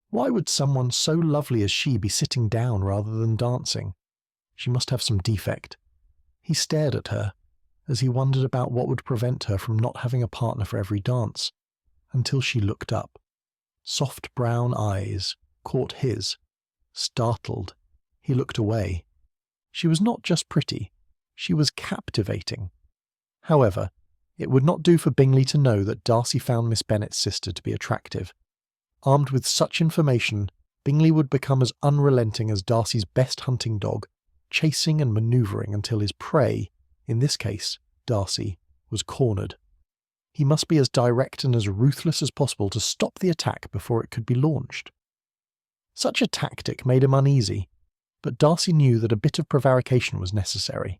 Why would someone so lovely as she be sitting down rather than dancing? She must have some defect. He stared at her, as he wondered about what would prevent her from not having a partner for every dance, until she looked up. Soft brown eyes caught his. Startled, he looked away. She was not just pretty, she was captivating. However, it would not do for Bingley to know that Darcy found Miss Bennet's sister to be attractive. Armed with such information, Bingley would become as unrelenting as Darcy's best hunting dog, chasing and manoeuvring until his prey, in this case, Darcy, was cornered. He must be as direct and as ruthless as possible to stop the attack before it could be launched. Such a tactic made him uneasy, but Darcy knew that a bit of prevarication was necessary.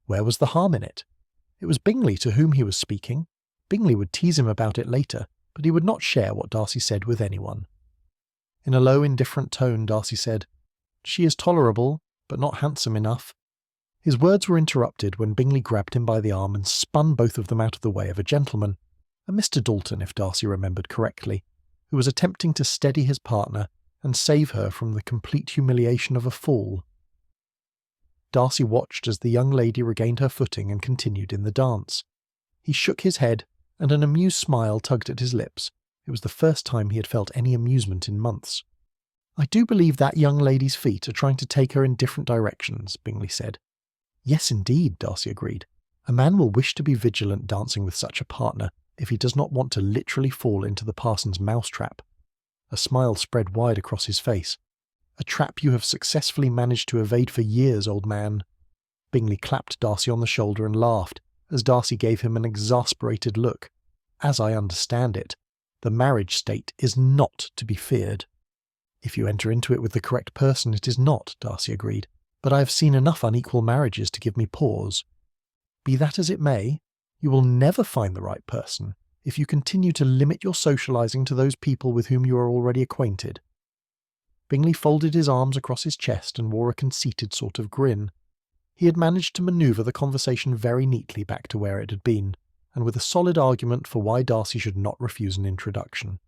Where was the harm in it? It was Bingley to whom he was speaking. Bingley would tease him about it later, but he would not share what Darcy said with anyone. In a low, indifferent tone, Darcy said, "She is tolerable, but not handsome enough." His words were interrupted when Bingley grabbed him by the arm and spun both of them out of the way of a gentleman, a Mr. Dalton if Darcy remembered correctly, who was attempting to steady his partner and save her from the complete humiliation of a fall. Darcy watched as the young lady regained her footing and continued in the dance. He shook his head, and an amused smile tugged at his lips. It was the first time he had felt any amusement in months. "I do believe that young lady's feet are trying to take her in different directions," Bingley said. "Yes, indeed," Darcy agreed. "A man will wish to be vigilant dancing with such a partner if he does not want to literally fall into the parson's mousetrap." A smile spread wide across his face. "A trap you have successfully managed to evade for years, old man." Bingley clapped Darcy on the shoulder and laughed, as Darcy gave him an exasperated look. "As I understand it, the marriage state is not to be feared." "If you enter into it with the correct person, it is not," Darcy agreed. "But I have seen enough unequal marriages to give me pause." "Be that as it may, you will never find the right person if you continue to limit your socializing to those people with whom you are already acquainted." Bingley folded his arms across his chest and wore a conceited sort of grin. He had managed to manoeuvre the conversation very neatly back to where it had been, and with a solid argument for why Darcy should not refuse an introduction.